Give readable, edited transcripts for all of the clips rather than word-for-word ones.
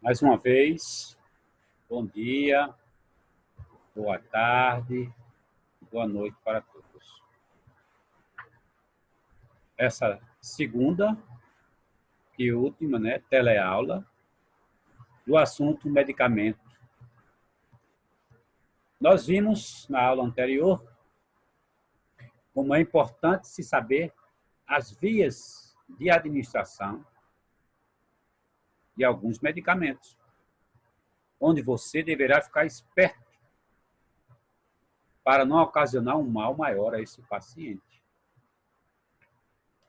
Mais uma vez, bom dia, boa tarde, boa noite para todos. Essa segunda e última, teleaula do assunto medicamento. Nós vimos na aula anterior como é importante se saber as vias de administração de alguns medicamentos, onde você deverá ficar esperto para não ocasionar um mal maior a esse paciente.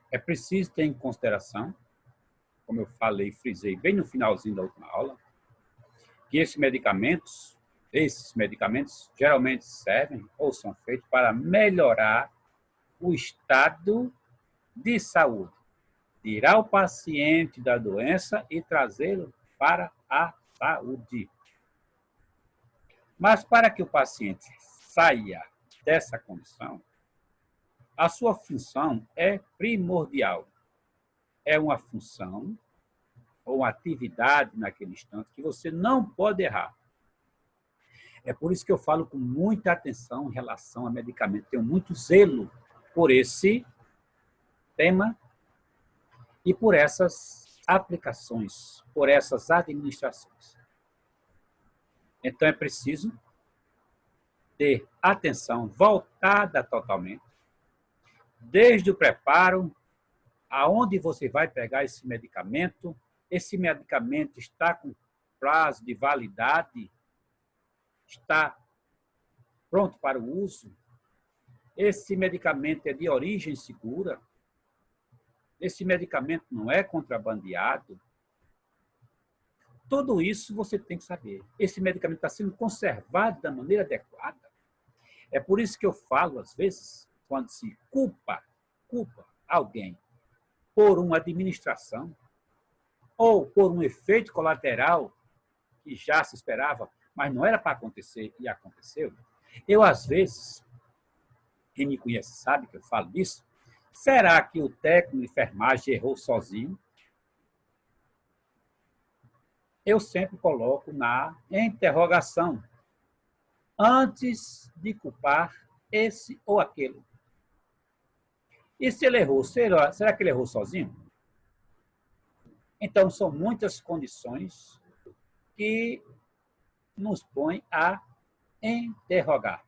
É preciso ter em consideração, como eu falei, frisei bem no finalzinho da última aula, que esses medicamentos geralmente servem ou são feitos para melhorar o estado de saúde, tirar o paciente da doença e trazê-lo para a saúde. Mas para que o paciente saia dessa condição, a sua função é primordial. É uma função ou uma atividade naquele instante que você não pode errar. É por isso que eu falo com muita atenção em relação a medicamento. Tenho muito zelo por esse tema e por essas aplicações, por essas administrações. Então, é preciso ter atenção voltada totalmente, desde o preparo, aonde você vai pegar esse medicamento está com prazo de validade, está pronto para o uso, esse medicamento é de origem segura, esse medicamento não é contrabandeado. Tudo isso você tem que saber. Esse medicamento está sendo conservado da maneira adequada. É por isso que eu falo, às vezes, quando se culpa alguém por uma administração ou por um efeito colateral que já se esperava, mas não era para acontecer e aconteceu. Eu, às vezes, quem me conhece sabe que eu falo disso, será que o técnico de enfermagem errou sozinho? Eu sempre coloco na interrogação, antes de culpar esse ou aquele. E se ele errou, será que ele errou sozinho? Então, são muitas condições que nos põem a interrogar.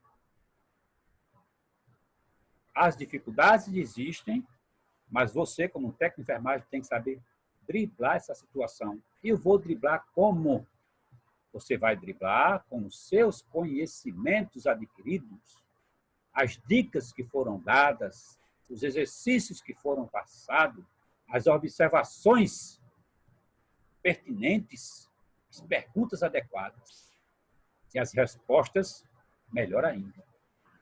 As dificuldades existem, mas você, como técnico de enfermagem, tem que saber driblar essa situação. E eu vou driblar como? Você vai driblar com os seus conhecimentos adquiridos, as dicas que foram dadas, os exercícios que foram passados, as observações pertinentes, as perguntas adequadas. E as respostas, melhor ainda.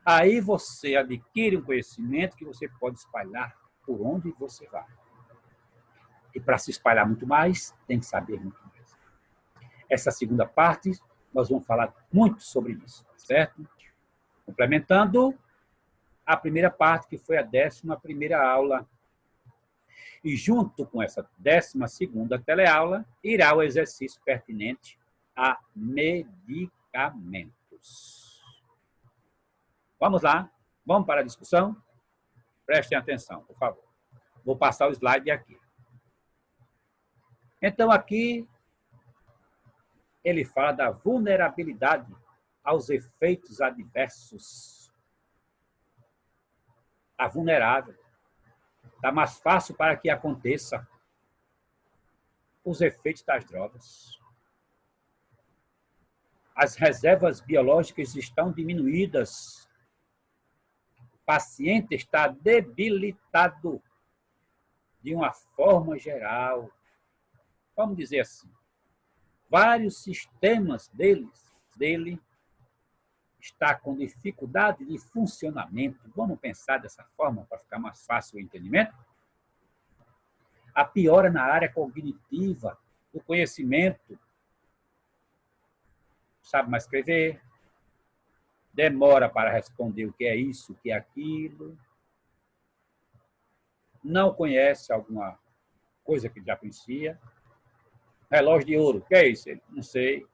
Aí você adquire um conhecimento que você pode espalhar por onde você vai. E para se espalhar muito mais, tem que saber muito mais. Essa segunda parte, nós vamos falar muito sobre isso, certo? Complementando a primeira parte, que foi a 11ª aula. E junto com essa 12ª teleaula, irá o exercício pertinente a medicamentos. Vamos lá, vamos para a discussão? Prestem atenção, por favor. Vou passar o slide aqui. Então, aqui, ele fala da vulnerabilidade aos efeitos adversos. Está vulnerável. Está mais fácil para que aconteça os efeitos das drogas. As reservas biológicas estão diminuídas. O paciente está debilitado de uma forma geral. Vamos dizer assim, vários sistemas dele está com dificuldade de funcionamento. Vamos pensar dessa forma para ficar mais fácil o entendimento? A piora na área cognitiva, do conhecimento, sabe mais escrever, demora para responder o que é isso, o que é aquilo, não conhece alguma coisa que já conhecia, Relógio de ouro. O que é isso? Ele, não sei.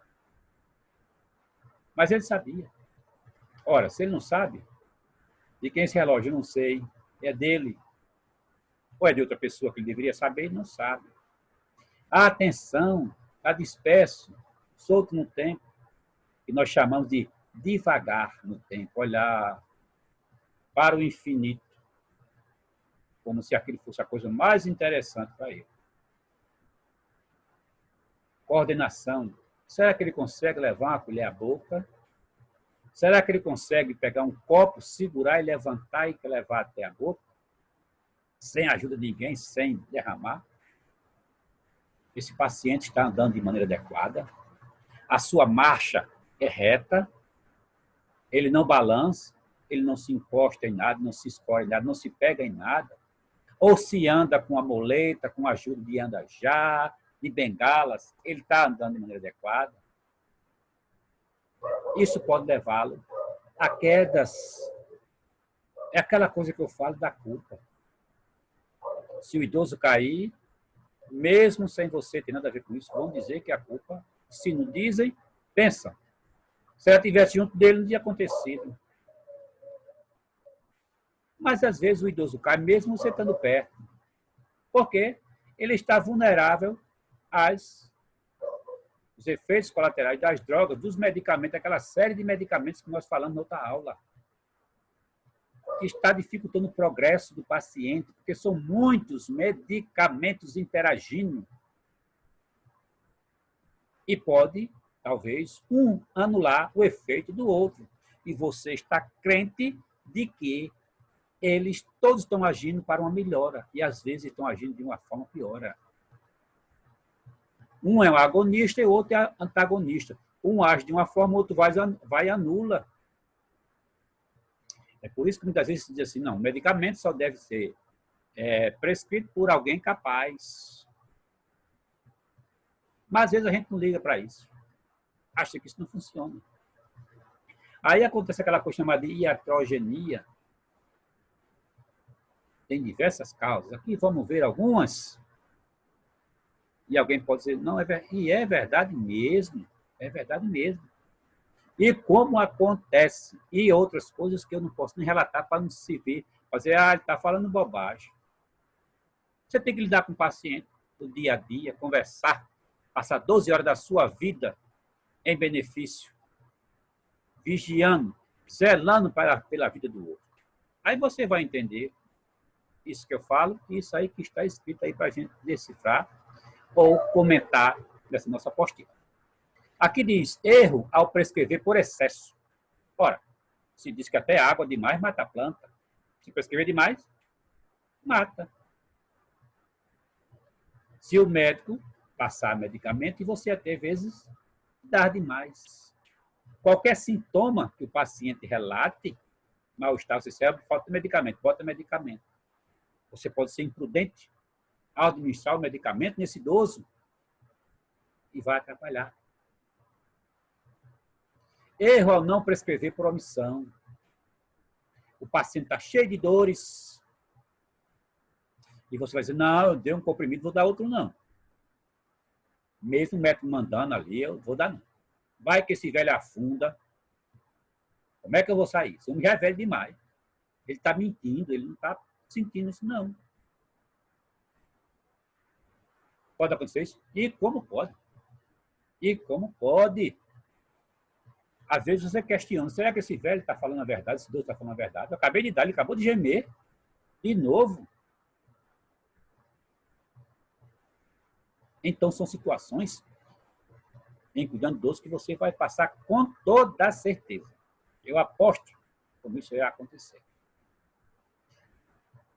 Mas ele sabia. Ora, se ele não sabe, de quem é esse relógio? Eu não sei. É dele. Ou é de outra pessoa que ele deveria saber? Ele não sabe. A atenção está disperso, solto no tempo, que nós chamamos de devagar no tempo, olhar para o infinito, como se aquilo fosse a coisa mais interessante para ele. Coordenação. Será que ele consegue levar uma colher à boca? Será que ele consegue pegar um copo, segurar e levantar e levar até a boca? Sem a ajuda de ninguém, sem derramar? Esse paciente está andando de maneira adequada? A sua marcha é reta? Ele não balança? Ele não se encosta em nada, não se escorre em nada, não se pega em nada? Ou se anda com a muleta, com a ajuda de andajá, de bengalas, ele está andando de maneira adequada? Isso pode levá-lo a quedas. É aquela coisa que eu falo da culpa. Se o idoso cair, mesmo sem você ter nada a ver com isso, vão dizer que a culpa, se não dizem, pensa. Se ela estivesse junto dele, não tinha acontecido. Mas, às vezes, o idoso cai, mesmo você estando perto. Porque ele está vulnerável aos efeitos colaterais das drogas, dos medicamentos, aquela série de medicamentos que nós falamos na outra aula, que está dificultando o progresso do paciente, porque são muitos medicamentos interagindo. E pode, talvez, um anular o efeito do outro. E você está crente de que eles todos estão agindo para uma melhora, e às vezes estão agindo de uma forma pior. Um é um agonista e o outro é antagonista. Um age de uma forma, o outro vai e anula. É por isso que muitas vezes se diz assim, não, o medicamento só deve ser prescrito por alguém capaz. Mas às vezes a gente não liga para isso. Acha que isso não funciona. Aí acontece aquela coisa chamada de iatrogenia. Tem diversas causas. Aqui vamos ver algumas. E alguém pode dizer, não, é verdade mesmo. É verdade mesmo. E como acontece. E outras coisas que eu não posso nem relatar para não se ver. Fazer, ele está falando bobagem. Você tem que lidar com o paciente no dia a dia, conversar, passar 12 horas da sua vida em benefício, vigiando, zelando pela vida do outro. Aí você vai entender isso que eu falo, isso aí que está escrito aí para a gente decifrar ou comentar nessa nossa apostila. Aqui diz, erro ao prescrever por excesso. Ora, se diz que até água demais mata a planta. Se prescrever demais, mata. Se o médico passar medicamento e você até vezes dar demais. Qualquer sintoma que o paciente relate, mal-estar, você sabe, falta medicamento, bota medicamento. Você pode ser imprudente ao administrar o medicamento nesse idoso e vai atrapalhar. Erro ao não prescrever por omissão. O paciente está cheio de dores e você vai dizer, não, eu dei um comprimido, vou dar outro não. Mesmo o médico mandando ali, eu vou dar não. Vai que esse velho afunda. Como é que eu vou sair? Esse homem já é velho demais. Ele está mentindo, ele não está sentindo isso, não. Pode acontecer isso? E como pode? E como pode? Às vezes você questiona, será que esse velho está falando a verdade? Esse idoso está falando a verdade? Eu acabei de dar, ele acabou de gemer. De novo. Então, são situações em cuidando do idoso que você vai passar com toda certeza. Eu aposto como isso vai acontecer.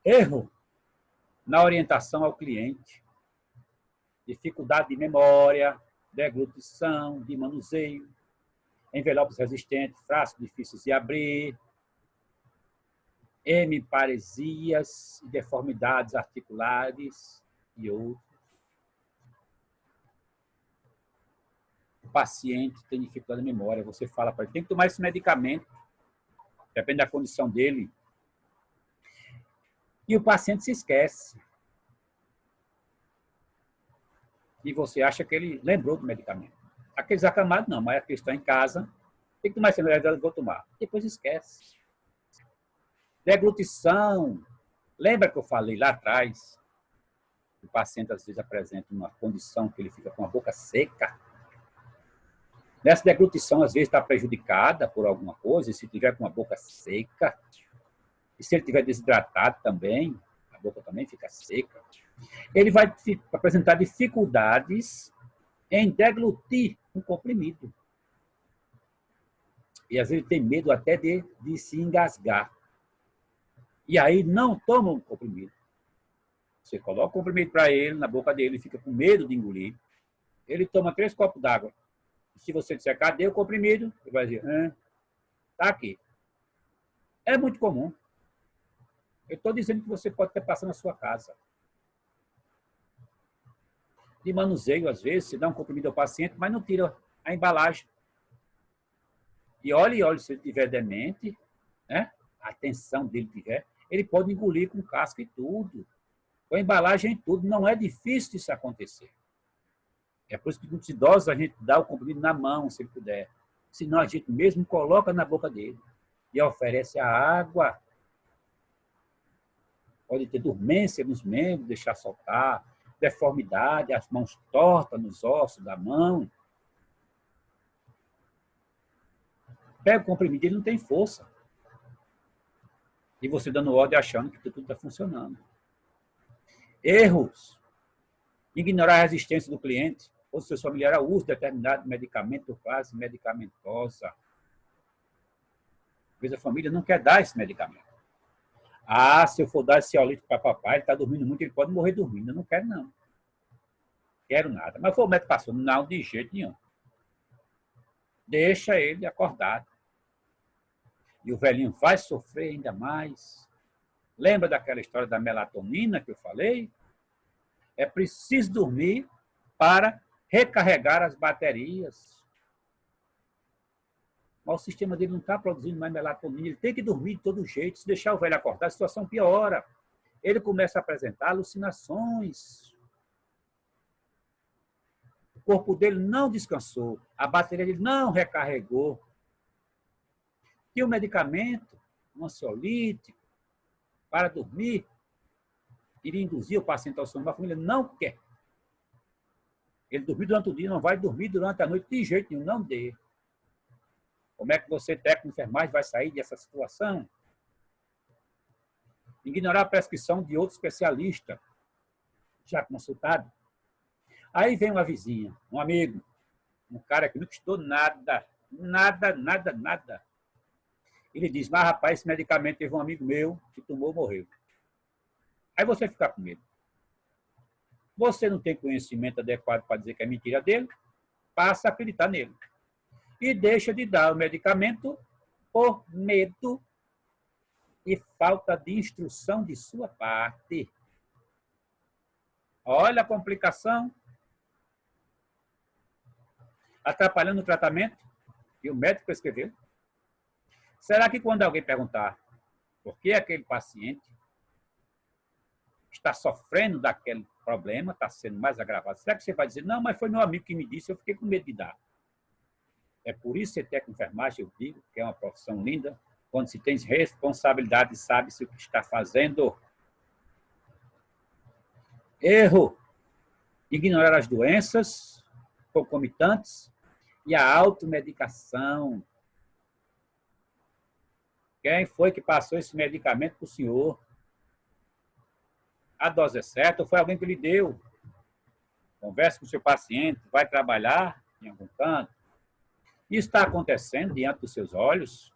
Erro na orientação ao cliente. Dificuldade de memória, deglutição, de manuseio, envelopes resistentes, frascos difíceis de abrir, hemiparesias, deformidades articulares e outros. O paciente tem dificuldade de memória, você fala para ele, tem que tomar esse medicamento, depende da condição dele. E o paciente se esquece. E você acha que ele lembrou do medicamento. Aqueles acamados não, mas aqueles que estão em casa, tem que tomar esse remédio, vou tomar. Depois esquece. Deglutição. Lembra que eu falei lá atrás? O paciente às vezes apresenta uma condição que ele fica com a boca seca. Nessa deglutição, às vezes, está prejudicada por alguma coisa, e se tiver com a boca seca, e se ele tiver desidratado também, a boca também fica seca, ele vai apresentar dificuldades em deglutir um comprimido. E às vezes ele tem medo até de se engasgar. E aí não toma o comprimido. Você coloca o comprimido para ele, na boca dele, ele fica com medo de engolir. Ele toma 3 copos d'água. Se você disser, cadê o comprimido? Ele vai dizer, está aqui. É muito comum. Eu estou dizendo que você pode ter passado na sua casa. De manuseio, às vezes, se dá um comprimido ao paciente, mas não tira a embalagem. E olha, se ele tiver demente, né? A atenção dele tiver, ele pode engolir com casca e tudo. Com a embalagem e tudo. Não é difícil isso acontecer. É por isso que muitos idosos a gente dá o comprimido na mão, se ele puder. Senão a gente mesmo coloca na boca dele e oferece a água. Pode ter dormência nos membros, deixar soltar, deformidade, as mãos tortas nos ossos da mão. Pega o comprimido, ele não tem força. E você dando ordem achando que tudo está funcionando. Erros. Ignorar a resistência do cliente ou seu familiar ao uso de determinado medicamento ou classe medicamentosa. Às vezes a família não quer dar esse medicamento. Se eu for dar esse ceolito para papai, ele está dormindo muito, ele pode morrer dormindo. Eu não quero, não. Quero nada. Mas foi o médico passou. Não, de jeito nenhum. Deixa ele acordado. E o velhinho vai sofrer ainda mais. Lembra daquela história da melatonina que eu falei? É preciso dormir para recarregar as baterias. Mas o sistema dele não está produzindo mais melatonina. Ele tem que dormir de todo jeito. Se deixar o velho acordar, a situação piora. Ele começa a apresentar alucinações. O corpo dele não descansou. A bateria dele não recarregou. E o medicamento, um ansiolítico, para dormir, iria induzir o paciente ao sono. A família não quer. Ele dormir durante o dia, não vai dormir durante a noite de jeito nenhum, não dê. Como é que você, técnico de enfermagem, vai sair dessa situação? Ignorar a prescrição de outro especialista, já consultado. Aí vem uma vizinha, um amigo, um cara que nunca estudou nada. Ele diz, mas rapaz, esse medicamento teve um amigo meu que tomou, morreu. Aí você fica com medo. Você não tem conhecimento adequado para dizer que é mentira dele, passa a acreditar nele. E deixa de dar o medicamento por medo e falta de instrução de sua parte. Olha a complicação. Atrapalhando o tratamento que o médico prescreveu. Será que quando alguém perguntar por que aquele paciente está sofrendo daquele problema, está sendo mais agravado, será que você vai dizer, não, mas foi meu amigo que me disse, eu fiquei com medo de dar. É por isso que ser técnico de enfermagem, eu digo, que é uma profissão linda, quando se tem responsabilidade, sabe-se o que está fazendo. Erro. Ignorar as doenças concomitantes e a automedicação. Quem foi que passou esse medicamento para o senhor? A dose é certa ou foi alguém que lhe deu? Converse com o seu paciente, vai trabalhar em algum canto. Isso está acontecendo diante dos seus olhos?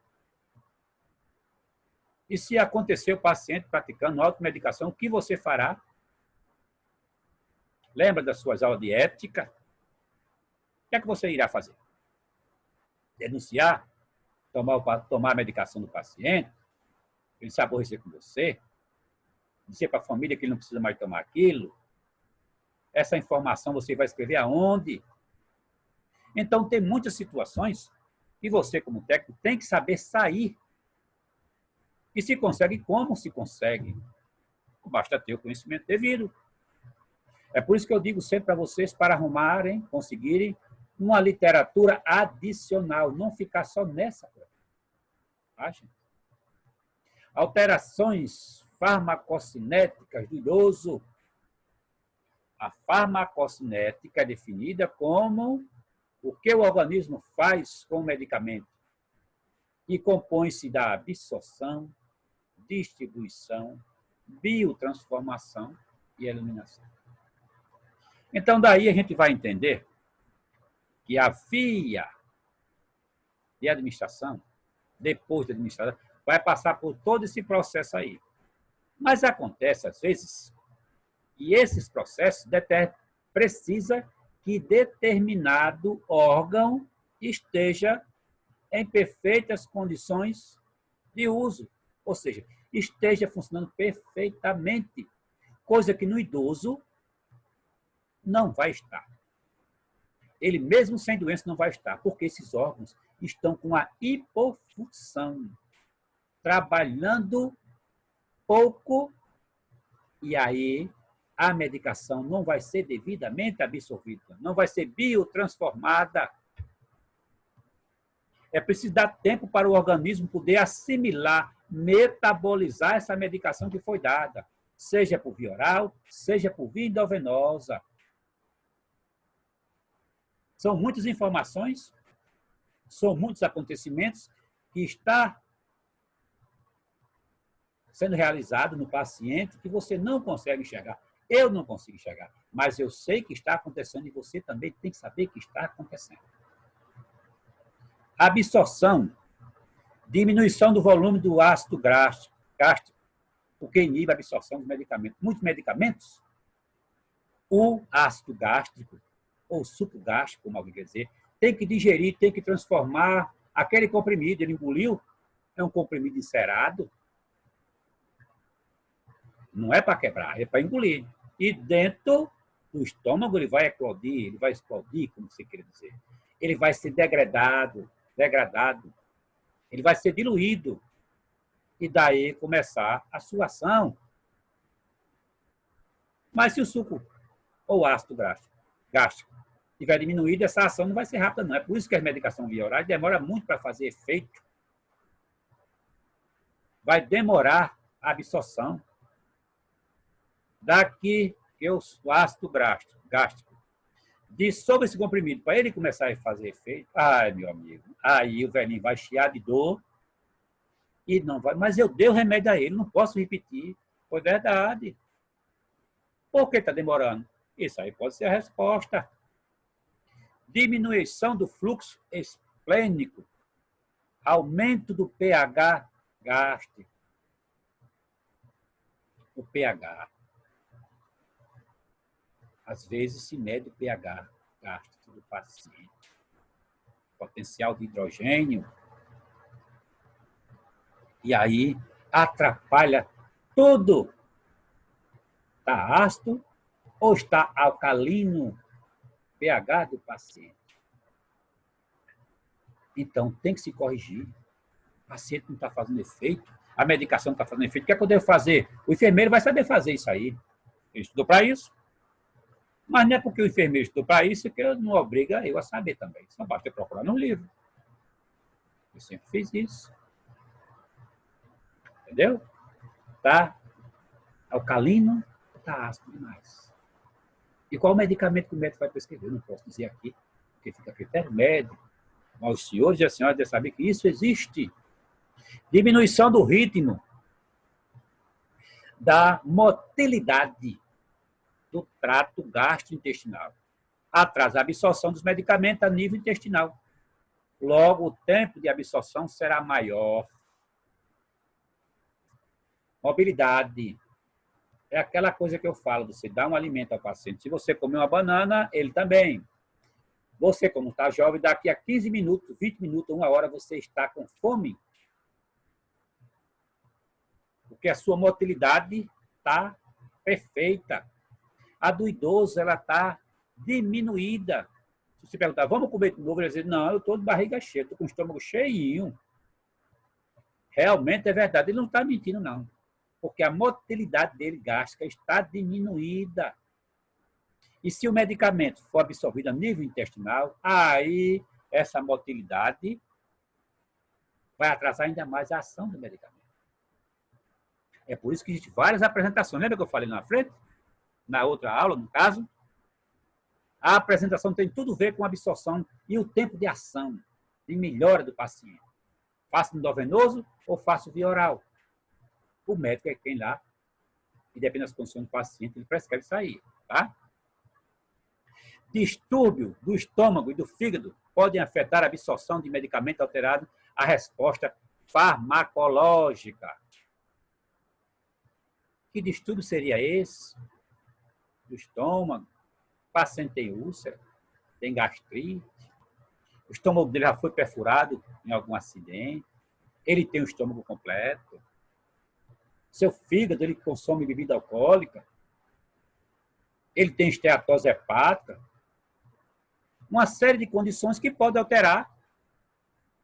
E se acontecer o paciente praticando automedicação, o que você fará? Lembra das suas aulas de ética? O que é que você irá fazer? Denunciar? Tomar a medicação do paciente? Ele se aborrecer com você? Dizer para a família que ele não precisa mais tomar aquilo? Essa informação você vai escrever aonde? Então, tem muitas situações que você, como técnico, tem que saber sair. E se consegue, como se consegue? Basta ter o conhecimento devido. É por isso que eu digo sempre para vocês, para arrumarem, conseguirem uma literatura adicional, não ficar só nessa. Acha? Alterações farmacocinéticas do idoso. A farmacocinética é definida como o que o organismo faz com o medicamento e compõe-se da absorção, distribuição, biotransformação e eliminação. Então, daí a gente vai entender que a via de administração, depois da administração, vai passar por todo esse processo aí. Mas acontece, às vezes, que esses processos precisa que determinado órgão esteja em perfeitas condições de uso, ou seja, esteja funcionando perfeitamente, coisa que no idoso não vai estar. Ele mesmo sem doença não vai estar, porque esses órgãos estão com a hipofunção, trabalhando pouco, e aí a medicação não vai ser devidamente absorvida, não vai ser biotransformada. É preciso dar tempo para o organismo poder assimilar, metabolizar essa medicação que foi dada, seja por via oral, seja por via endovenosa. São muitas informações, são muitos acontecimentos que está sendo realizado no paciente que você não consegue enxergar. Eu não consigo enxergar, mas eu sei que está acontecendo e você também tem que saber que está acontecendo. Absorção, diminuição do volume do ácido gástrico, o que inibe a absorção dos medicamentos. Muitos medicamentos, o ácido gástrico, ou suco gástrico, como alguém quer dizer, tem que digerir, tem que transformar aquele comprimido, ele engoliu, é um comprimido encerado, não é para quebrar, é para engolir. E dentro do estômago ele vai eclodir, ele vai explodir, como você quer dizer. Ele vai ser degradado, ele vai ser diluído. E daí começar a sua ação. Mas se o suco ou ácido gástrico tiver diminuído, essa ação não vai ser rápida, não. É por isso que a medicação via oral demora muito para fazer efeito. Vai demorar a absorção. Daqui que o ácido gástrico dissolve esse comprimido para ele começar a fazer efeito. Ai, meu amigo, aí o velhinho vai chiar de dor e não vai. Mas eu dei o remédio a ele, não posso repetir. Foi verdade. Por que está demorando? Isso aí pode ser a resposta. Diminuição do fluxo esplênico, aumento do pH gástrico. O pH. Às vezes se mede o pH gástrico do paciente. Potencial de hidrogênio. E aí atrapalha tudo. Está ácido ou está alcalino? pH do paciente. Então, tem que se corrigir. O paciente não está fazendo efeito, a medicação não está fazendo efeito. O que é que eu devo fazer? O enfermeiro vai saber fazer isso aí. Ele estudou para isso. Mas não é porque o enfermeiro estudou para isso que eu não obriga eu a saber também. Só basta eu procurar no livro. Eu sempre fiz isso. Entendeu? Está alcalino, está ácido demais. E qual medicamento que o médico vai prescrever? Eu não posso dizer aqui, porque fica a critério médico. Mas os senhores e as senhoras devem saber que isso existe. Diminuição do ritmo, da motilidade do trato gastrointestinal. Atrasa a absorção dos medicamentos a nível intestinal. Logo, o tempo de absorção será maior. Mobilidade. É aquela coisa que eu falo, você dá um alimento ao paciente. Se você comer uma banana, ele também. Você, como está jovem, daqui a 15 minutos, 20 minutos, 1 hora, você está com fome. Porque a sua motilidade está perfeita. A do idoso, ela está diminuída. Se você perguntar, vamos comer de novo? Ele vai dizer, não, eu estou de barriga cheia, estou com o estômago cheinho. Realmente é verdade, ele não está mentindo, não. Porque a motilidade dele gástrica está diminuída. E se o medicamento for absorvido a nível intestinal, aí essa motilidade vai atrasar ainda mais a ação do medicamento. É por isso que existem várias apresentações. Lembra que eu falei na frente? Na outra aula, no caso? A apresentação tem tudo a ver com a absorção e o tempo de ação, de melhora do paciente. Faço endovenoso ou faço via oral? O médico é quem lá, e depende das condições do paciente, ele prescreve isso aí, tá? Distúrbio do estômago e do fígado podem afetar a absorção de medicamento alterado a resposta farmacológica. Que distúrbio seria esse? Do estômago. O paciente tem úlcera, tem gastrite, o estômago dele já foi perfurado em algum acidente, ele tem o estômago completo, seu fígado ele consome bebida alcoólica, ele tem esteatose hepática, uma série de condições que podem alterar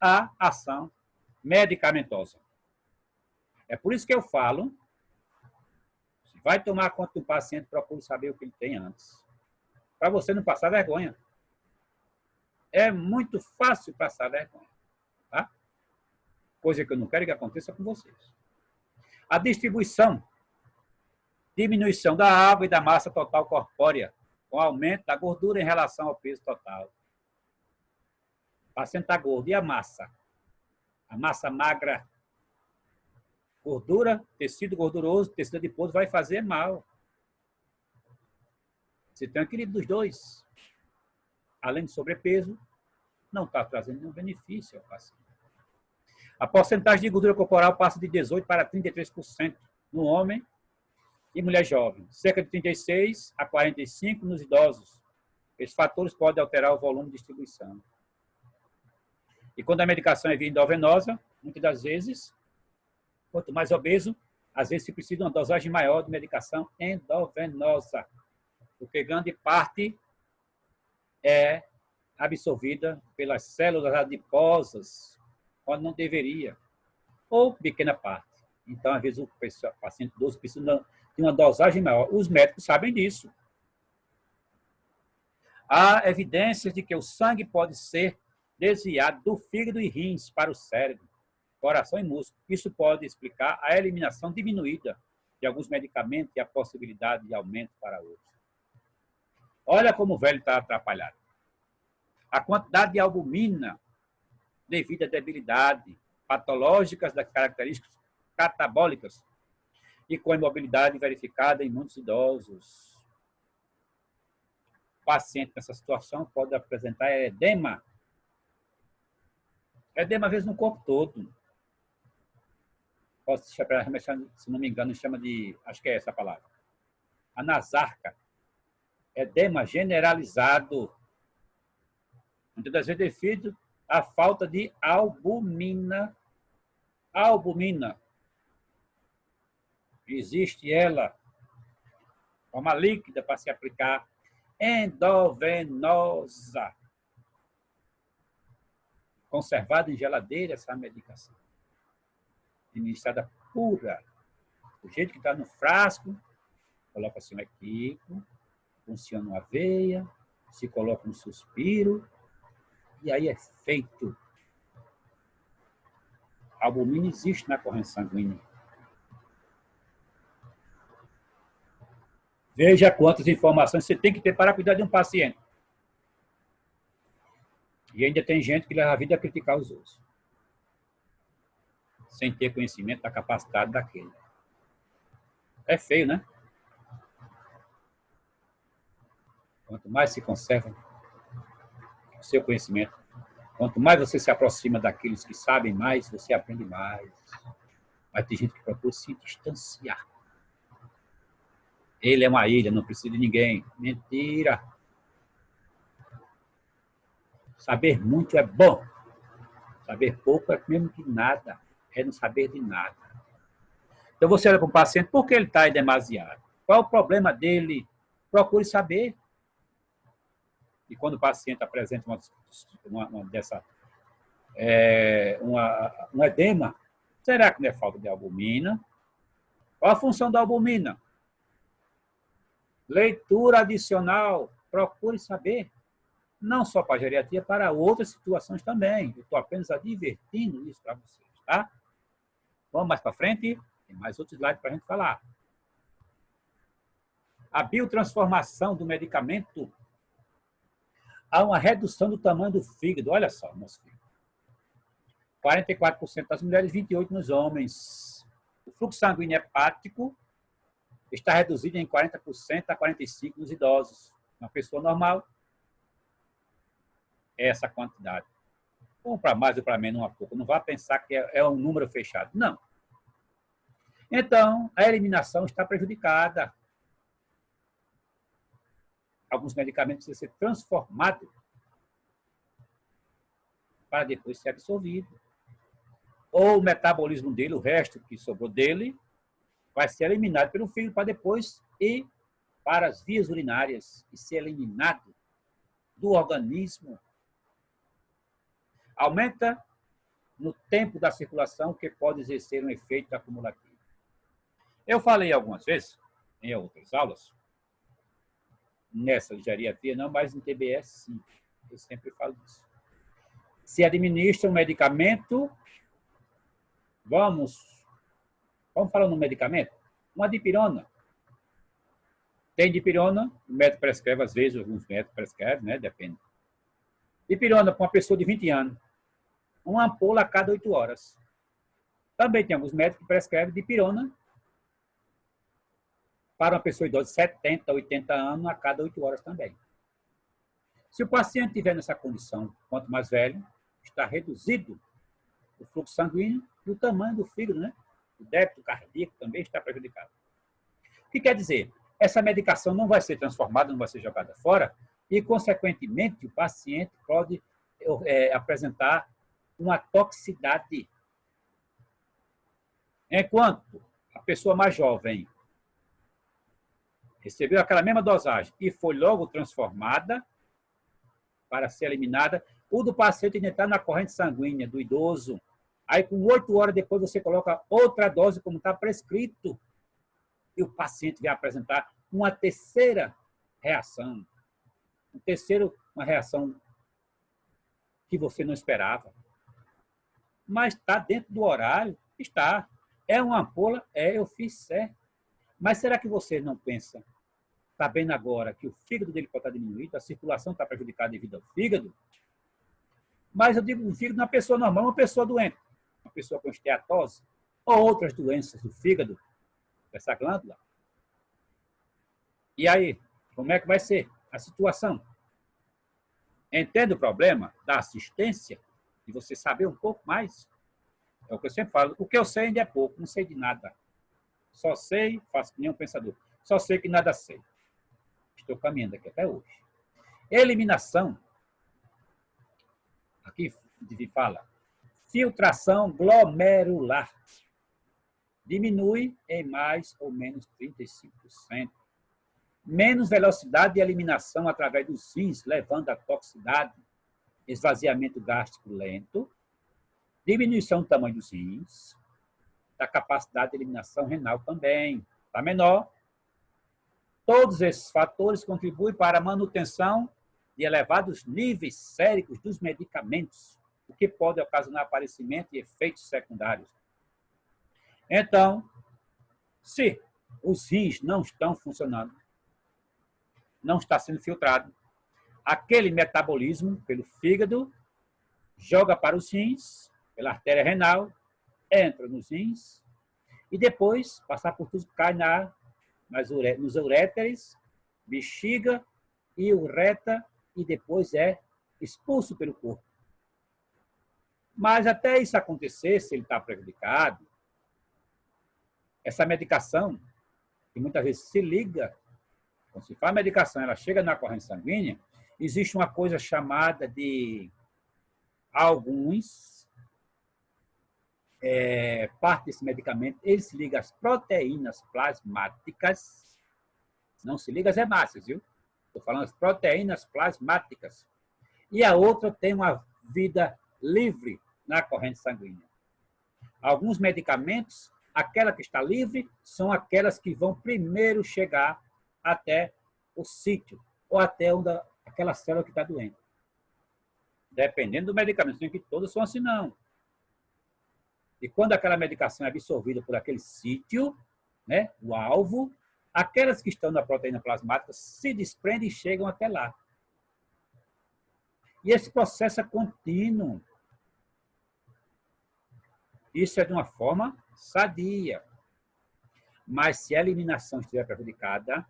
a ação medicamentosa. É por isso que eu falo, se vai tomar conta do paciente, procure saber o que ele tem antes, para você não passar vergonha. É muito fácil passar vergonha, tá? Coisa que eu não quero que aconteça com vocês. A distribuição, diminuição da água e da massa total corpórea, com aumento da gordura em relação ao peso total. O paciente está gordo. E a massa? A massa magra, gordura, tecido gorduroso, tecido adiposo, vai fazer mal. Você tem um equilíbrio dos dois. Além de sobrepeso, não está trazendo nenhum benefício ao paciente. A porcentagem de gordura corporal passa de 18% para 33% no homem e mulher jovem, cerca de 36% a 45% nos idosos. Esses fatores podem alterar o volume de distribuição. E quando a medicação é via endovenosa, muitas das vezes, quanto mais obeso, às vezes se precisa de uma dosagem maior de medicação endovenosa, porque grande parte é absorvida pelas células adiposas, quando não deveria, ou pequena parte. Então, às vezes, o paciente idoso precisa de uma dosagem maior. Os médicos sabem disso. Há evidências de que o sangue pode ser desviado do fígado e rins para o cérebro, coração e músculo. Isso pode explicar a eliminação diminuída de alguns medicamentos e a possibilidade de aumento para outros. Olha como o velho está atrapalhado. A quantidade de albumina devido à debilidade patológicas das características catabólicas e com imobilidade verificada em muitos idosos. O paciente nessa situação pode apresentar edema. Edema, às vezes, no corpo todo. Posso chamar, se não me engano, chama de, acho que é essa a palavra, anasarca. Edema generalizado. Muitas das vezes devido à falta de albumina. Albumina. Existe ela, forma líquida para se aplicar, endovenosa. Conservada em geladeira essa medicação. Administrada pura. Do jeito que está no frasco, coloca-se um equipo, funciona uma veia, se coloca um suspiro, e aí é feito. A albumina existe na corrente sanguínea. Veja quantas informações você tem que ter para cuidar de um paciente. E ainda tem gente que leva a vida a criticar os outros, sem ter conhecimento da capacidade daquele. É feio, né? Quanto mais se conserva o seu conhecimento, quanto mais você se aproxima daqueles que sabem mais, você aprende mais. Mas tem gente que procura se distanciar. Ele é uma ilha, não precisa de ninguém. Mentira. Saber muito é bom. Saber pouco é mesmo que nada. É não saber de nada. Então você olha para o paciente, por que ele está demasiado? Qual o problema dele? Procure saber. E quando o paciente apresenta um edema, será que não é falta de albumina? Qual a função da albumina? Leitura adicional, procure saber. Não só para a geriatria, para outras situações também. Eu estou apenas advertindo isso para vocês, tá? Vamos mais para frente. Tem mais outro slide para a gente falar. A biotransformação do medicamento. Há uma redução do tamanho do fígado. Olha só, nosso fígado. 44% das mulheres, 28% nos homens. O fluxo sanguíneo hepático está reduzido em 40% a 45% nos idosos. Uma pessoa normal, é essa quantidade. Ou para mais ou para menos, uma pouco. Não vá pensar que é um número fechado. Não. Então, a eliminação está prejudicada. Alguns medicamentos precisam ser transformados para depois ser absorvido. Ou o metabolismo dele, o resto que sobrou dele, vai ser eliminado pelo fígado para depois ir para as vias urinárias e ser eliminado do organismo. Aumenta no tempo da circulação, que pode exercer um efeito acumulativo. Eu falei algumas vezes, em outras aulas, nessa geriatria não, mas em TBS sim. Eu sempre falo disso. Se administra um medicamento, vamos falar no medicamento? Uma dipirona. Tem dipirona, o médico prescreve, às vezes, alguns médicos prescrevem, né? Depende. Dipirona para uma pessoa de 20 anos. Uma ampola a cada 8 horas. Também tem alguns médicos que prescrevem dipirona para uma pessoa idosa de 70, 80 anos a cada 8 horas também. Se o paciente estiver nessa condição, quanto mais velho, está reduzido o fluxo sanguíneo e o tamanho do fígado, né? O débito cardíaco também está prejudicado. O que quer dizer? Essa medicação não vai ser transformada, não vai ser jogada fora e, consequentemente, o paciente pode apresentar uma toxicidade. Enquanto a pessoa mais jovem recebeu aquela mesma dosagem e foi logo transformada para ser eliminada, o do paciente ainda está na corrente sanguínea do idoso. Aí, com 8 horas depois, você coloca outra dose, como está prescrito, e o paciente vai apresentar uma terceira reação. Uma reação que você não esperava. Mas está dentro do horário? Está. É uma ampola? Eu fiz certo. Mas será que você não pensa, está vendo agora que o fígado dele pode estar diminuído, a circulação está prejudicada devido ao fígado? Mas eu digo um fígado na pessoa normal, uma pessoa doente, uma pessoa com esteatose, ou outras doenças do fígado, dessa glândula. E aí, como é que vai ser a situação? Entende o problema da assistência? De você saber um pouco mais? É o que eu sempre falo. O que eu sei ainda é pouco, não sei de nada. Só sei, faço que nem um pensador. Só sei que nada sei. Estou caminhando aqui até hoje. Eliminação. Aqui fala. Filtração glomerular. Diminui em mais ou menos 35%. Menos velocidade de eliminação através dos rins, levando à toxicidade, esvaziamento gástrico lento, diminuição do tamanho dos rins, da capacidade de eliminação renal também está menor. Todos esses fatores contribuem para a manutenção de elevados níveis séricos dos medicamentos, o que pode ocasionar aparecimento e efeitos secundários. Então, se os rins não estão funcionando, não está sendo filtrado, aquele metabolismo pelo fígado joga para os rins, pela artéria renal, entra nos rins e depois, passar por tudo, cai nos uréteres, bexiga e ureta e depois é expulso pelo corpo. Mas até isso acontecer, se ele está prejudicado, essa medicação, que muitas vezes se liga, quando se faz a medicação, ela chega na corrente sanguínea, existe uma coisa chamada de alguns parte desse medicamento, ele se liga às proteínas plasmáticas, não se liga às hemácias, viu? Estou falando das proteínas plasmáticas. E a outra tem uma vida livre na corrente sanguínea. Alguns medicamentos, aquela que está livre, são aquelas que vão primeiro chegar até o sítio, ou até onde aquela célula que está doente. Dependendo do medicamento, não é que todos são assim, não. E quando aquela medicação é absorvida por aquele sítio, né, o alvo, aquelas que estão na proteína plasmática se desprendem e chegam até lá. E esse processo é contínuo. Isso é de uma forma sadia. Mas se a eliminação estiver prejudicada,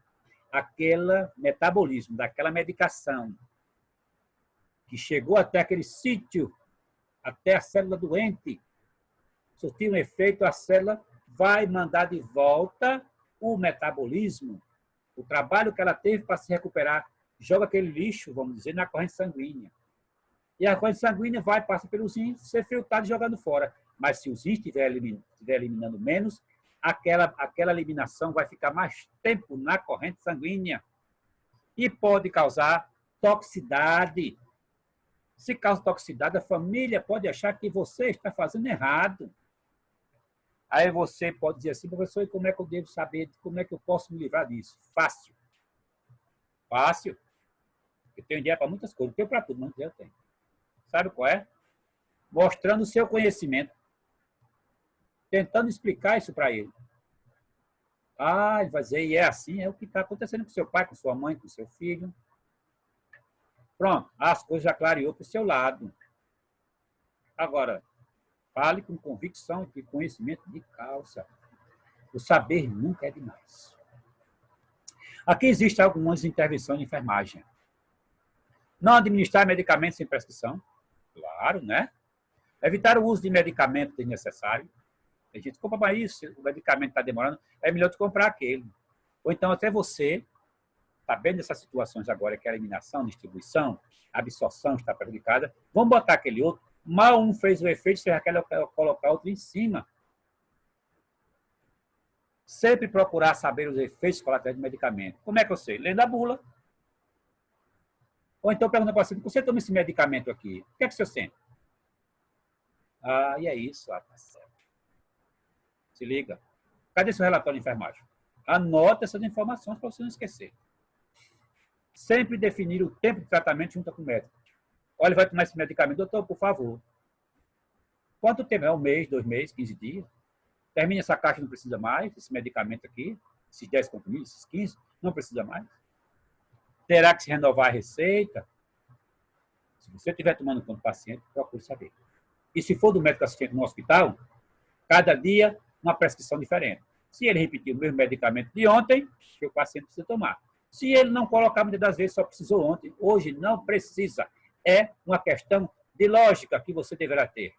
aquele metabolismo daquela medicação que chegou até aquele sítio, até a célula doente, surtir um efeito, a célula vai mandar de volta o metabolismo, o trabalho que ela teve para se recuperar, joga aquele lixo, vamos dizer, na corrente sanguínea. E a corrente sanguínea vai, passa pelos rins, ser filtrado e jogado fora. Mas se os rins estiver eliminando menos, aquela eliminação vai ficar mais tempo na corrente sanguínea e pode causar toxicidade. Se causa toxicidade, a família pode achar que você está fazendo errado. Aí você pode dizer assim, professor, e como é que eu devo saber, como é que eu posso me livrar disso? Fácil. Fácil. Eu tenho ideia para muitas coisas, não tenho para tudo, mas eu tenho. Sabe qual é? Mostrando o seu conhecimento. Tentando explicar isso para ele. Ah, ele vai dizer, e é assim, é o que está acontecendo com seu pai, com sua mãe, com seu filho. Pronto, as coisas já clareou para o seu lado. Agora, fale com convicção e conhecimento de causa. O saber nunca é demais. Aqui existem algumas intervenções de enfermagem. Não administrar medicamentos sem prescrição. Claro, né? Evitar o uso de medicamentos desnecessários. A gente compra mais isso, o medicamento está demorando, é melhor tu comprar aquele. Ou então até você, sabendo dessas situações agora, que é a eliminação, distribuição, absorção está prejudicada, vamos botar aquele outro. Mal um fez o efeito, você já quer colocar outro em cima. Sempre procurar saber os efeitos colaterais do medicamento. Como é que eu sei? Lendo a bula. Ou então pergunta para o paciente, você toma esse medicamento aqui, o que é que você sente? Ah, e é isso. Ah, tá certo. Se liga. Cadê seu relatório de enfermagem? Anota essas informações para você não esquecer. Sempre definir o tempo de tratamento junto com o médico. Olha, vai tomar esse medicamento. Doutor, por favor. Quanto tempo? É um mês, 2 meses, 15 dias? Termina essa caixa, não precisa mais. Esse medicamento aqui, esses 10 comprimidos, esses 15, não precisa mais. Terá que se renovar a receita? Se você estiver tomando conta do paciente, procure saber. E se for do médico assistente no hospital, cada dia uma prescrição diferente. Se ele repetir o mesmo medicamento de ontem, que o paciente precisa tomar. Se ele não colocar, muitas das vezes só precisou ontem, hoje não precisa. É uma questão de lógica que você deverá ter.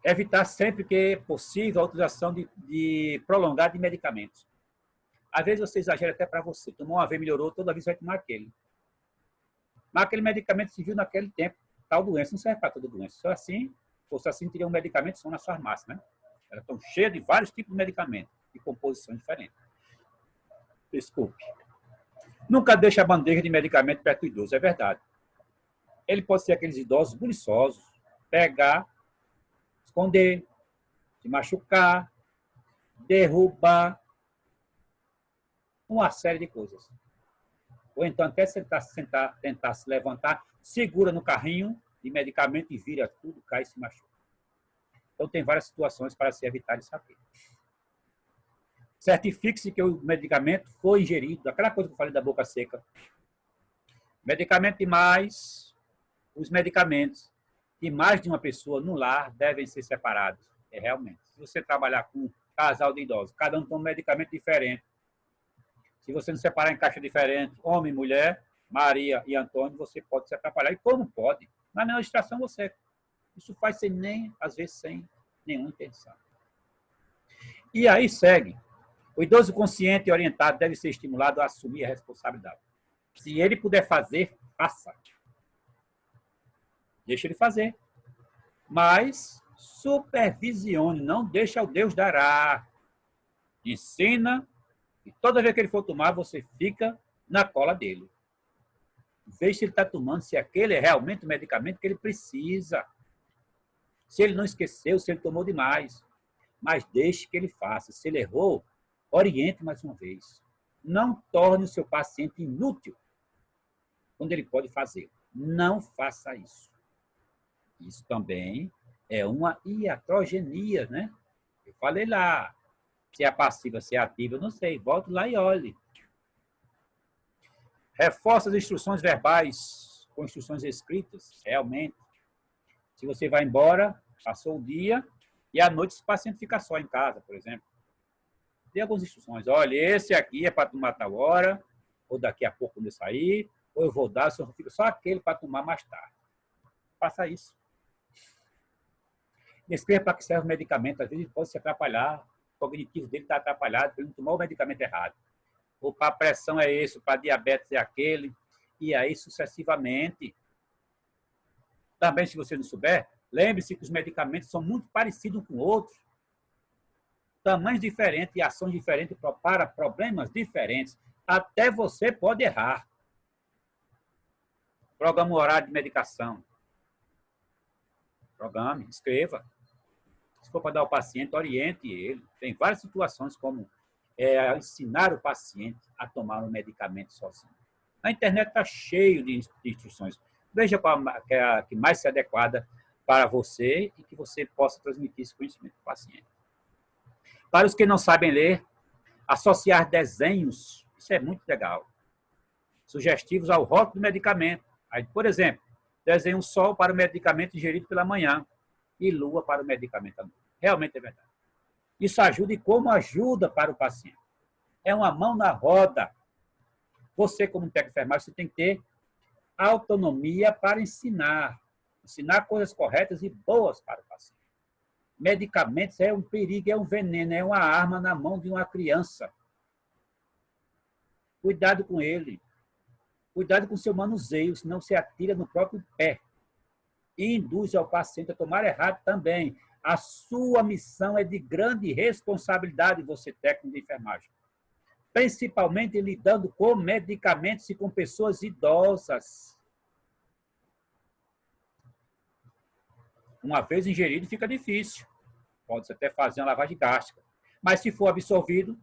Evitar sempre que possível a utilização de prolongada de medicamentos. Às vezes você exagera até para você. Tomou uma vez, melhorou, toda vez vai tomar aquele. Mas aquele medicamento se viu naquele tempo. Tal doença não serve para toda doença. Só assim, se fosse assim, teria um medicamento só nas farmácias, né? Elas estão cheias de vários tipos de medicamentos, de composição diferente. Desculpe. Nunca deixe a bandeja de medicamento perto do idoso, é verdade. Ele pode ser aqueles idosos buliçosos, pegar, esconder, se machucar, derrubar, uma série de coisas. Ou então até tentar se levantar, segura no carrinho de medicamento e vira tudo, cai e se machuca. Então tem várias situações para se evitar isso aqui. Certifique-se que o medicamento foi ingerido, aquela coisa que eu falei da boca seca. Medicamento demais, os medicamentos de mais de uma pessoa no lar devem ser separados. É realmente. Se você trabalhar com um casal de idosos, cada um toma um medicamento diferente. Se você não separar em caixa diferente, homem e mulher, Maria e Antônio, você pode se atrapalhar. E como pode? Na menor distração você. Isso faz sem nem, às vezes, sem nenhuma intenção. E aí segue. O idoso consciente e orientado deve ser estimulado a assumir a responsabilidade. Se ele puder fazer, faça. Deixa ele fazer. Mas supervisione, não deixa o Deus dará. Ensina, e toda vez que ele for tomar, você fica na cola dele. Veja se ele está tomando, se aquele é realmente o medicamento que ele precisa. Se ele não esqueceu, se ele tomou demais. Mas deixe que ele faça. Se ele errou, Oriente mais uma vez. Não torne o seu paciente inútil quando ele pode fazer. Não faça isso. Isso também é uma iatrogenia, né? Eu falei lá, se é passiva, se é ativa, eu não sei. Volte lá e olhe. Reforça as instruções verbais com instruções escritas, realmente. Se você vai embora, passou o dia, e à noite o paciente fica só em casa, por exemplo. Dê algumas instruções. Olha, esse aqui é para tomar tal hora, ou daqui a pouco quando eu sair, ou eu vou dar, só fica só aquele para tomar mais tarde. Faça isso. Descreva para que serve o medicamento. Às vezes pode se atrapalhar. O cognitivo dele está atrapalhado, porque ele não tomou o medicamento errado. Ou para a pressão é esse, para a diabetes é aquele. E aí sucessivamente. Também, se você não souber, lembre-se que os medicamentos são muito parecidos um com outros. Tamanhos diferentes e ações diferentes para problemas diferentes. Até você pode errar. Programa o horário de medicação. Programe, escreva. Se for para dar ao paciente, oriente ele. Tem várias situações como ensinar o paciente a tomar um medicamento sozinho. A internet está cheio de instruções. Veja qual é a que mais se adequada para você e que você possa transmitir esse conhecimento para o paciente. Para os que não sabem ler, associar desenhos, isso é muito legal. Sugestivos ao rótulo do medicamento. Aí, por exemplo, desenha um sol para o medicamento ingerido pela manhã e lua para o medicamento à noite. Realmente é verdade. Isso ajuda e como ajuda para o paciente. É uma mão na roda. Você, como técnico de enfermagem, você tem que ter autonomia para ensinar. Ensinar coisas corretas e boas para o paciente. Medicamentos é um perigo, é um veneno, é uma arma na mão de uma criança. Cuidado com ele. Cuidado com o seu manuseio, senão você atira no próprio pé. E induz ao paciente a tomar errado também. A sua missão é de grande responsabilidade, você técnico de enfermagem. Principalmente lidando com medicamentos e com pessoas idosas. Uma vez ingerido, fica difícil. Pode-se até fazer uma lavagem gástrica. Mas se for absorvido,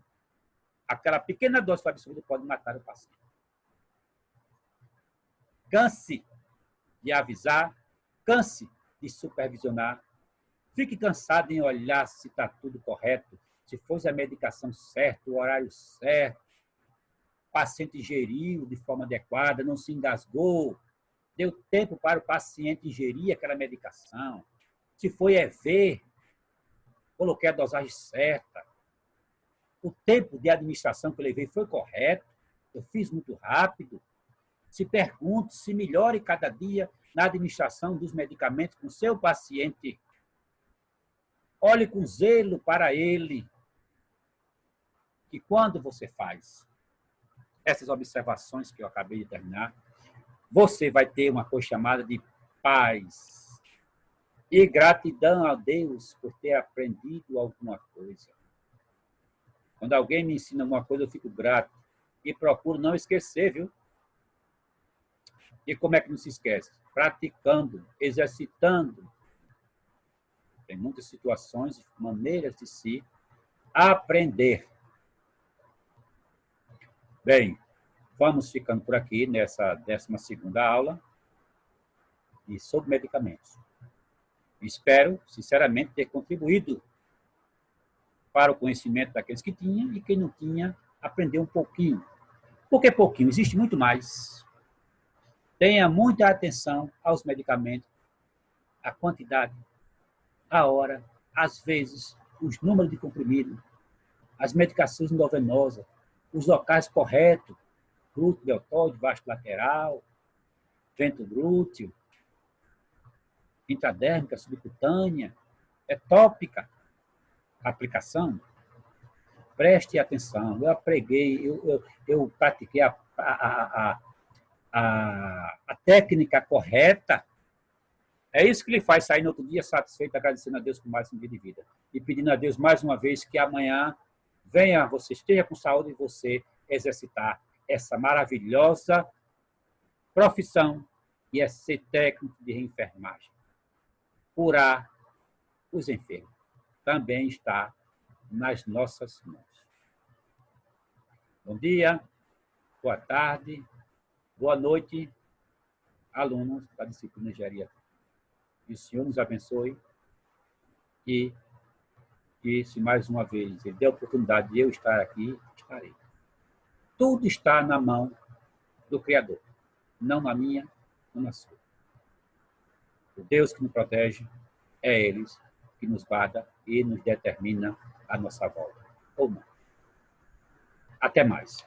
aquela pequena dose que foi absorvida pode matar o paciente. Canse de avisar, canse de supervisionar. Fique cansado em olhar se está tudo correto, se fosse a medicação certa, o horário certo, o paciente ingeriu de forma adequada, não se engasgou, deu tempo para o paciente ingerir aquela medicação. Se foi EV, coloquei a dosagem certa. O tempo de administração que eu levei foi correto, eu fiz muito rápido. Se pergunte se melhore cada dia na administração dos medicamentos com seu paciente. Olhe com zelo para ele. E quando você faz essas observações que eu acabei de terminar, você vai ter uma coisa chamada de paz e gratidão a Deus por ter aprendido alguma coisa. Quando alguém me ensina alguma coisa, eu fico grato e procuro não esquecer, viu? E como é que não se esquece? Praticando, exercitando. Tem muitas situações, maneiras de se aprender. Bem, vamos ficando por aqui nessa 12ª aula e sobre medicamentos. Espero, sinceramente, ter contribuído para o conhecimento daqueles que tinham e quem não tinha, aprender um pouquinho. Por que pouquinho? Existe muito mais. Tenha muita atenção aos medicamentos, a quantidade, a hora, as vezes, os números de comprimido, as medicações endovenosas, os locais corretos, glúteo deltóide, vasto lateral, vento glúteo, intradérmica, subcutânea, tópica, aplicação. Preste atenção, eu preguei, eu pratiquei a técnica correta. É isso que lhe faz sair no outro dia satisfeito, agradecendo a Deus por mais um dia de vida. E pedindo a Deus mais uma vez que amanhã venha, você esteja com saúde e você exercitar essa maravilhosa profissão que é ser técnico de enfermagem. Curar os enfermos também está nas nossas mãos. Bom dia, boa tarde, boa noite, alunos da disciplina de Engenharia. Que o Senhor nos abençoe e se mais uma vez Ele der a oportunidade de eu estar aqui, estarei. Tudo está na mão do Criador, não na minha, não na sua. O Deus que nos protege é Ele que nos guarda e nos determina a nossa volta, ou não. Até mais.